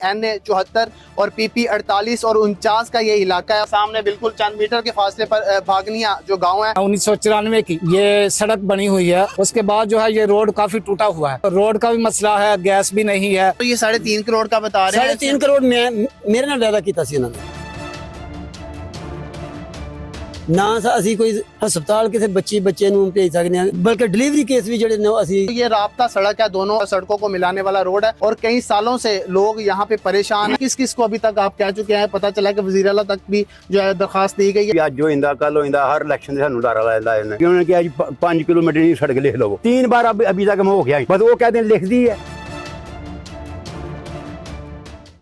N74 और PP 48 और 49 का ये इलाका है। सामने बिल्कुल चंद मीटर के फासले पर भागनिया जो गांव है। 1994 की ये सड़क बनी हुई है। उसके बाद जो है ये रोड काफी टूटा हुआ है। रोड का भी मसला है, गैस भी नहीं है। तो ये 3.5 करोड़ का बता रहे हैं। 3.5 करोड़ मेरे नाल वादा कीता सी इन्हां ने ना असी कोई हस्पताल किसी बच्चे नूं भेज सकते हैं, बल्कि डिलीवरी केस भी जड़े ने असी। ये राब्ता सड़क है, दोनों सड़कों को मिलाने वाला रोड है और कई सालों से लोग यहाँ पे परेशान हैं। किस किस को अभी तक आप कह चुके हैं? पता चला कि वज़ीर आला तक भी जो है दरखास्त दी गई है। अज होइंदा कल होइंदा हर इलेक्शन से सानू डर लगदा है उन्होंने कि आज 5 किलोमीटर की सड़क लिख लो। 3 बार अभी तक हो गया, बस वो कहते हैं लिख दी है।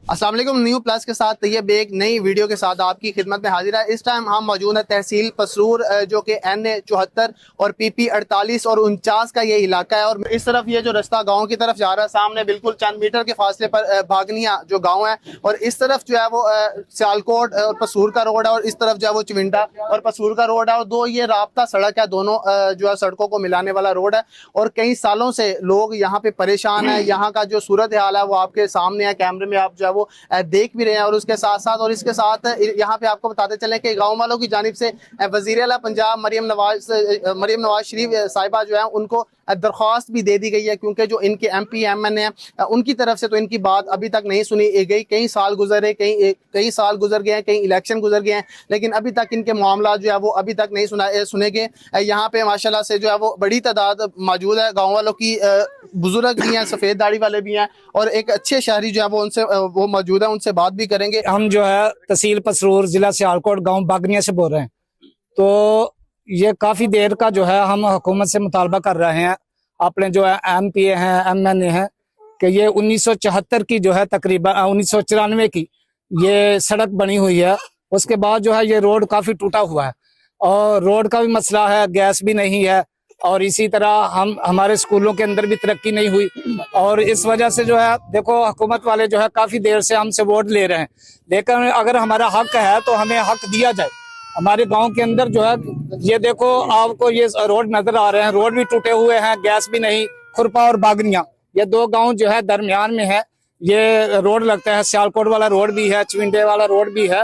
अस्सलाम वालेकुम, न्यू प्लस के साथ तैयब एक नई वीडियो के साथ आपकी खिदमत में हाजिर है। इस टाइम हम मौजूद है तहसील पसरूर जो कि N74 और PP 48 और 49 का ये इलाका है। और इस तरफ ये जो रास्ता गांव की तरफ जा रहा है, सामने बिल्कुल चंद मीटर के फासले पर भागनिया जो गांव है और इस तरफ जो है वो सियालकोट और पसूर का रोड है और इस तरफ जो है वो चविंडा और पसूर का रोड है। और दो ये राब्ता सड़क है, दोनों जो है सड़कों को मिलाने वाला रोड है और कई सालों से लोग यहाँ पे परेशान है। यहाँ का जो सूरत हाल है वो आपके सामने है, कैमरे में आप जो है वो देख भी रहे हैं। और उसके साथ साथ और इसके साथ यहाँ पे आपको बताते चलें कि गांव वालों की जानिब से वज़ीर आला पंजाब मरियम नवाज शरीफ साहिबा जो है उनको दरख्वास्त भी दे दी गई है, क्योंकि जो इनके MP MN है उनकी तरफ से तो इनकी बात अभी तक नहीं सुनी गई। कई साल गुजरे, कई साल गुजर गए हैं, कई इलेक्शन गुजर गए हैं, लेकिन अभी तक इनके मामला जो है वो अभी तक नहीं सुने गए। यहाँ पे माशाल्लाह से जो है वो बड़ी तादाद मौजूद है गाँव वालों की, बुजुर्ग भी हैं, सफ़ेद दाढ़ी वाले भी हैं और एक अच्छे शहरी जो है वो उनसे वो मौजूद है, उनसे बात भी करेंगे। हम जो है तहसील पसरूर जिला सियालकोट गांव बागनिया से बोल रहे हैं। तो ये काफी देर का जो है हम हुकूमत से मुतालबा कर रहे हैं, अपने जो है MP हैं MNA हैं, कि ये 1974 की जो है तकरीबन 1994 की ये सड़क बनी हुई है। उसके बाद जो है ये रोड काफी टूटा हुआ है और रोड का भी मसला है, गैस भी नहीं है और इसी तरह हमारे स्कूलों के अंदर भी तरक्की नहीं हुई। और इस वजह से जो है देखो हुकूमत वाले जो है काफी देर से हमसे वोट ले रहे हैं, लेकिन अगर हमारा हक है तो हमें हक दिया जाए। हमारे गांव के अंदर जो है ये देखो आपको ये रोड नजर आ रहे हैं, रोड भी टूटे हुए हैं, गैस भी नहीं। खुरपा और बागनिया ये दो गांव जो है दरमियान में है, ये रोड लगता है, सियालकोट वाला रोड भी है, चविंडे वाला रोड भी है।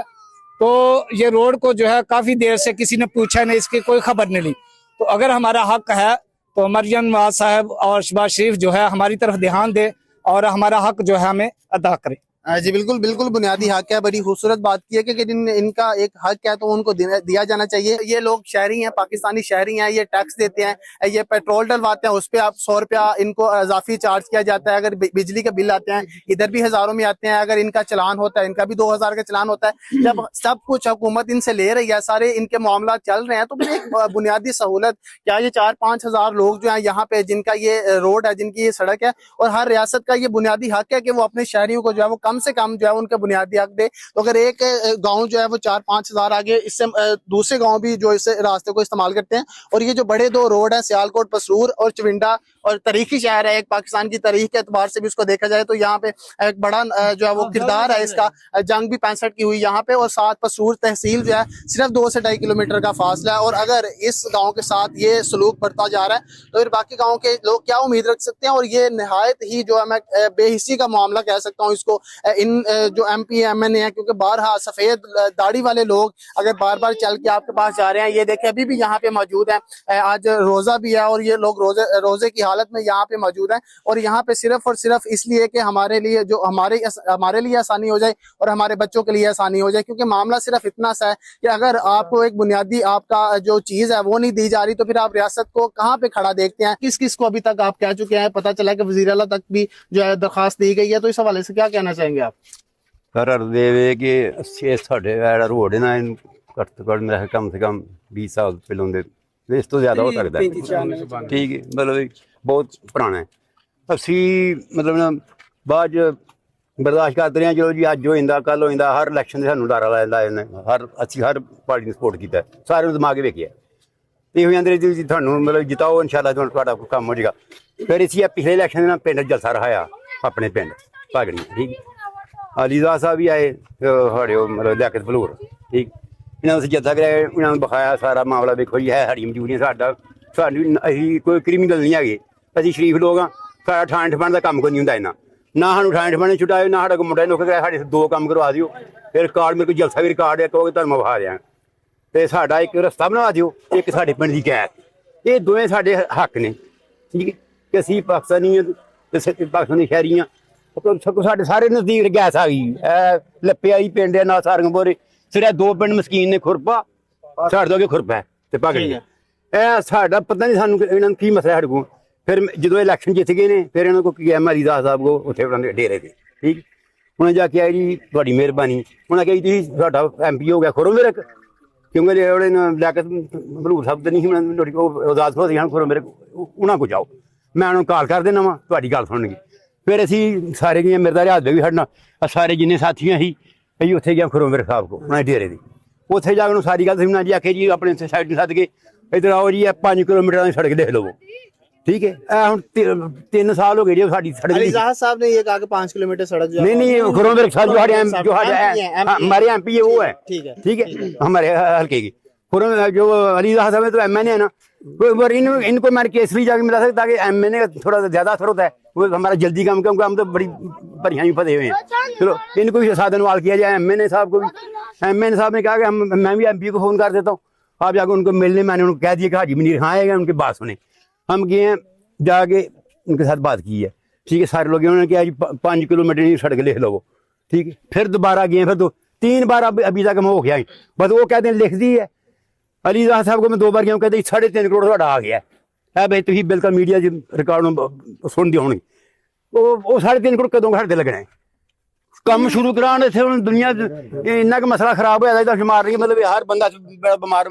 तो ये रोड को जो है काफी देर से किसी ने पूछा नहीं, इसकी कोई खबर नहीं ली। तो अगर हमारा हक है तो मरियम नवाज साहब और शहबाज शरीफ जो है हमारी तरफ ध्यान दे और हमारा हक जो है हमें अदा करे। जी बिल्कुल बिल्कुल, बुनियादी हक है। बड़ी खूबसूरत बात की है कि इनका एक हक है तो उनको दिया जाना चाहिए। ये लोग शहरी हैं, पाकिस्तानी शहरी हैं, ये टैक्स देते हैं, ये पेट्रोल डलवाते हैं, उस पर आप 100 रुपया इनको इजाफी चार्ज किया जाता है। अगर बिजली के बिल आते हैं इधर भी हजारों में आते हैं, अगर इनका चलान होता है इनका भी 2000 का चलान होता है। जब सब कुछ हुकूमत इनसे ले रही है, सारे इनके मामला चल रहे हैं, तो फिर एक बुनियादी सहूलत क्या ये 4-5 हजार लोग जो है यहाँ पे जिनका ये रोड है, जिनकी ये सड़क है और हर रियासत का ये बुनियादी हक है कि वो अपने शहरियों को जो है वो कम से कम जो है उनके बुनियादी हक दे। तो अगर एक गांव जो है वो 4-5 हजार आगे, इससे दूसरे गांव भी जो इस रास्ते को इस्तेमाल करते हैं। और ये जो बड़े दो रोड है सियालकोट पसरूर और चविंडा, और तारीखी शहर है, एक पाकिस्तान की तारीख के एतबार से भी उसको देखा जाए तो यहाँ पे एक बड़ा जो है वो किरदार है इसका। जंग भी 65 की हुई यहाँ पे और साथ पसरूर तहसील जो है सिर्फ 2 से 2.5 किलोमीटर का फासला है। और अगर इस गाँव के साथ ये सलूक बढ़ता जा रहा है तो फिर बाकी गाँव के लोग क्या उम्मीद रख सकते हैं? और ये नहायत ही जो है मैं बेहिस्सी का मामला कह सकता हूँ इसको, इन जो MP MNA है, क्योंकि बारहा सफेद दाढ़ी वाले लोग अगर बार बार चल के आपके पास जा रहे हैं, ये देखें अभी भी यहाँ पे मौजूद है। आज रोजा भी है और ये लोग रोजे की हालत में यहाँ पे मौजूद हैं और यहाँ पे सिर्फ और सिर्फ इसलिए कि हमारे लिए जो हमारे लिए आसानी हो जाए और हमारे बच्चों के लिए आसानी हो जाए। क्योंकि मामला सिर्फ इतना सा है कि अगर आपको एक बुनियादी आपका जो चीज है वो नहीं दी जा रही तो फिर आप रियासत को कहाँ पे खड़ा देखते हैं? किस किस को अभी तक आप कह चुके हैं? पता चला कि वज़ीर आला तक भी जो है दरखास्त दी गई है, तो इस हवाले से क्या कहना चाहेंगे आप? देवे कि साढ़े रोड ना घट तो घट मेरा कम से कम 20 साल पहलों दे इस तो ज्यादा हो सकता है। ठीक है, मतलब बहुत पुराना है। असी मतलब ना बाद बर्दाश्त करते रहे, चलो जी अज होइंदा कल होइंदा हर इलेक्शन से सानू डर लगदा, हर पार्टी ने सपोर्ट किया, सारे दिमाग वेखिया ये हो जाते जी थानू मतलब जिताओ इंशाल्लाह तुहाडा काम हो जाएगा। फिर इसी पिछले इलेक्शन में पिंड जलसा रहाया अपने पिंड भागनी। ठीक, अलीदा साहब भी आए साढ़े मतलब लियाकत भलूर। ठीक, इन्होंने जत्था कराया, इन्होंने बखाया सारा मामला, देखो जी है साड़ी मजबूरी, साडी असीं कोई क्रिमिनल नहीं है, असीं शरीफ लोग हाँ, सारा ठाण ठपाण का काम कोई नहीं होंदा इन्ना। ਨਾ ਸਾਨੂੰ ਠਾਣੇ ਠਾਣੇ ਛੁਟਾਇਓ, ਨਾ ਸਾਡਾ ਕੋਈ ਮੁੰਡਾ ਨੁੱਕ ਗਿਆ ਸਾਡੇ 2 ਕੰਮ ਕਰਵਾ ਦਿਓ। ਫਿਰ ਕਾਰਡ ਮੇਰੇ ਕੋਲ ਜਲਸਾ ਵੀ ਰਿਕਾਰਡ ਹੈ, ਕਹੋਗੇ ਤੁਹਾਨੂੰ ਵਿਖਾ ਦਿਆਂ। ਤੇ ਸਾਡਾ ਇੱਕ ਰਸਤਾ ਬਣਾ ਦਿਓ, ਇੱਕ ਸਾਡੇ ਪਿੰਡ ਦੀ ਕੈਦ। ਇਹ ਦੋਵੇਂ ਸਾਡੇ ਹੱਕ ਨੇ, ਠੀਕ ਹੈ ਕਿ ਅਸੀਂ ਪਾਕਿਸਤਾਨੀ ਹਾਂ ਤੇ ਪਾਕਿਸਤਾਨੀ ਸ਼ਹਿਰੀ ਹਾਂ। ਸਾਡੇ ਸਾਰੇ ਨਜ਼ਦੀਕ ਗੈਸ ਆ ਗਈ। ਲੱਪਿਆ ਹੀ ਪਿੰਡ ਹੈ, ਨਾ ਸਾਰੰਗਪੁਰ, ਸਿਰਫ 2 ਪਿੰਡ ਮਸਕੀਨ ਨੇ, ਖੁਰਪਾ ਛੱਡ ਦੋਗੇ ਖੁਰਪਾ ਤੇ ਭਗੜੀ। ਇਹ ਸਾਡਾ ਪਤਾ ਨਹੀਂ ਸਾਨੂੰ ਇਹਨਾਂ ਨੂੰ ਕੀ ਮਸਲਾ ਸਾਡੇ ਕੋਲ। ਫਿਰ ਜਦੋਂ ਇਲੈਕਸ਼ਨ ਜਿੱਤ ਗਏ ਨੇ, ਫਿਰ ਇਹਨਾਂ ਕੋਲ ਕੀ ਐਮ ਅਲੀਦਾਸ ਸਾਹਿਬ ਕੋ ਉੱਥੇ ਬਣਾਉਂਦੇ ਡੇਰੇ ਤੇ, ਠੀਕ। ਉਹਨੇ ਜਾ ਕੇ ਆਏ ਜੀ ਤੁਹਾਡੀ ਮਿਹਰਬਾਨੀ, ਉਹਨਾਂ ਕਹੀ ਤੁਸੀਂ ਸਾਡਾ MP ਹੋ ਗਿਆ ਖੁਰਮ ਵਿਰਕ, ਕਿਉਂਕਿ ਜਿਹੜੇ ਲਿਆਕਤ ਭਲੂਰ ਸਾਹਿਬ ਤੇ ਨਹੀਂ ਆਜ਼ਾਦ ਹੋ ਗਏ ਖੁਰਮ ਵਿਰਕ, ਉਹਨਾਂ ਕੋਲ ਜਾਓ, ਮੈਂ ਉਹਨਾਂ ਨੂੰ ਕਾਲ ਕਰ ਦੇਣਾ ਵਾ, ਤੁਹਾਡੀ ਗੱਲ ਸੁਣਨਗੇ। ਫਿਰ ਅਸੀਂ ਸਾਰੇ ਗਏ, ਮਿਰਜ਼ਾ ਰਿਆਜ਼ ਵੀ ਸਾਡੇ ਨਾਲ ਸਾਰੇ ਜਿੰਨੇ ਸਾਥੀਆਂ ਸੀ ਅਸੀਂ ਉੱਥੇ ਗਿਆ ਖੁਰਮ ਵਿਰਕ ਸਾਹਿਬ ਕੋਲ, ਉਹਨਾਂ ਦੇ ਡੇਰੇ ਦੀ। ਉੱਥੇ ਜਾ ਕੇ ਉਹਨੂੰ ਸਾਰੀ ਗੱਲ ਸਮਝਣਾ ਜੀ। ਆਖੇ ਜੀ ਆਪਣੇ ਸਾਈਡ ਨੂੰ ਸੱਦ ਕੇ ਇੱਧਰ ਆਓ ਜੀ, ਇਹ 5 ਕਿਲੋਮੀਟਰ ਦੀ ਸੜਕ ਦੇਖ ਲਵੋ, ਠੀਕ है। ਹੁਣ 3 साल हो गए जी साड़ी सड़क। अलीज़ाद साहब ने ये कहा कि 5 किलोमीटर सड़क नहीं खुरम विरक साहब जो हमारे MP है वो है, ठीक है हमारे हल्के की। खुरम जो अलीज़ाद साहब तो MNA है ना, इनको मैंने केस भी जाके मिला सकता, ताकि MNA थोड़ा ज्यादा असर होता है, वो हमारा जल्दी काम, क्योंकि हम तो बड़ी परेशानी फंसे हुए हैं। चलो इनको भी साधन वाल किया जाए। MNA साहब को भी, MNA साहब ने कहा कि मैं भी MP को फोन कर देता हूँ, आप जाकर उनको मिलने। मैंने उनको कह दिया कि हाजी मनीर खां आएगा, उनकी बात सुने। हम गए हैं, जाके उनके साथ बात की है, ठीक है। सारे लोग उन्होंने कहा जी 5 किलोमीटर की सड़क लिख लो, ठीक है। फिर दोबारा गए, फिर 3 बार अभी तक हम हो गया, बस वो कहते हैं लिख दी है। अलीज़ाद साहब को मैं 2 बार गया, कहते 3.5 करोड़ साढ़ा आ गया है भाई, तुम बिल्कुल मीडिया रिकॉर्ड सुन दी होनी। वो 3.5 करोड़ कदों साढ़े लगना है, काम शुरू कराने थे। दुनिया इन्ना का मसला खराब होया शुमार रही, मतलब हर बंदा बड़ा बीमार।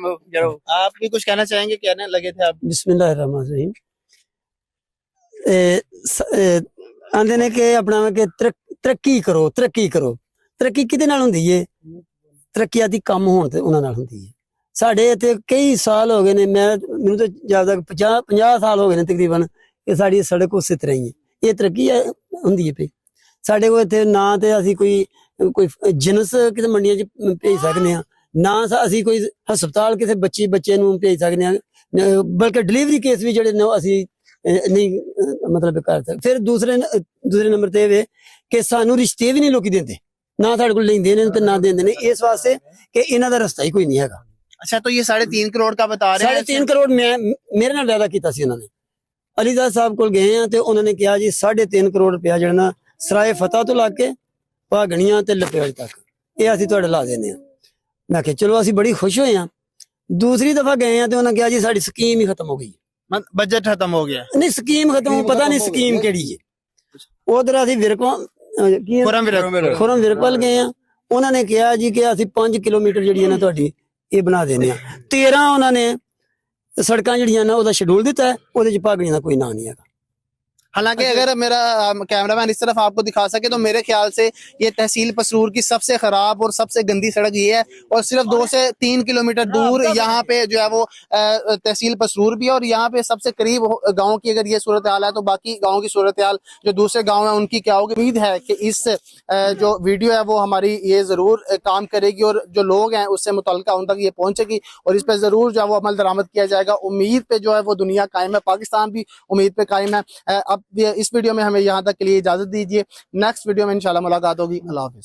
आप भी कुछ कहना चाहेंगे, कहने लगे थे आप? बिस्मिल्लाहिर्रहमानिर्रहीम। आंदे ने कि अपना कि तरक्की करो, तरक्की करो। तरक्की किहदे नाल हुंदी है? तरक्की आदि काम होण ते उहनां नाल हुंदी है। साडे इत्थे कई साल हो गए ने, मैनूं तो ज्यादा 50 साल हो गए ने तकरीबन, कि साडी सड़क उस तरह ही है। ये तरक्की हुंदी है पई साडे कोल इत्थे ना ते असीं कोई जिनस किते मंडियां च भेज सकने आ, ना असीं कोई हस्पताल किसे बच्चे नूं भेज सकने आ, बल्कि डिलीवरी केस भी जिहड़े ने असीं नहीं मतलब कर सकते। फिर दूसरे नंबर ते वे कि सानू रिश्ते भी नहीं लोकी देंदे, ना साडे कोल लैंदे ने ते ना देंदे ने, इस वास्ते कि इन्हां दा रस्ता ही कोई नहीं हैगा। अच्छा, तो ये 3.5 करोड़ का बता रहे हैं? 3.5 करोड़ मेरे नाल वादा कीता सी उन्होंने। अलीज़ाद साहब कोल गए हैं ते उन्होंने कहा जी 3.5 करोड़ रुपया जिहड़ा ना सराय फतह तो लाके भागणियां ते लपेड़ तक ये असीं तुहाडे ला देने आ। मैं आख्या चलो असीं बड़ी खुश होए हां। दूसरी दफा गए हैं ते उन्होंने कहा जी साडी स्कीम ही खत्म हो गई, बजट खत्म हो गया। नहीं स्कीम खत्म, पता नहीं स्कीम केड़ी है। उधर असीं खुरम विरक गए हैं, उन्होंने कहा जी कि असीं 5 किलोमीटर जिहड़ी है ना तुहाडी ये बना देने आ। 13 उन्होंने सड़कां जिहड़ियां ना ओहदा शेड्यूल दिता है, ओहदे च भागणियां दा कोई नाम नहीं है। हालांकि अगर मेरा कैमरामैन इस तरफ आपको दिखा सके तो मेरे ख्याल से ये तहसील पसरूर की सबसे खराब और सबसे गंदी सड़क ये है, और सिर्फ 2 से 3 किलोमीटर दूर यहाँ पे जो है वो तहसील पसरूर भी है, और यहाँ पे सबसे करीब गांव की अगर ये सूरत हाल है तो बाकी गांव की सूरत हाल जो दूसरे गांव है उनकी क्या होगी। उम्मीद है कि इस जो वीडियो है वो हमारी ये जरूर काम करेगी, और जो लोग हैं उससे मुतल्लिका उन तक ये पहुंचेगी, और इस पर जरूर जो है वो अमल दरामद किया जाएगा। उम्मीद पे जो है वो दुनिया कायम है, पाकिस्तान भी उम्मीद पे कायम है। अब इस वीडियो में हमें यहाँ तक के लिए इजाजत दीजिए, नेक्स्ट वीडियो में इंशाल्लाह मुलाकात होगी। अल्लाह हाफिज़।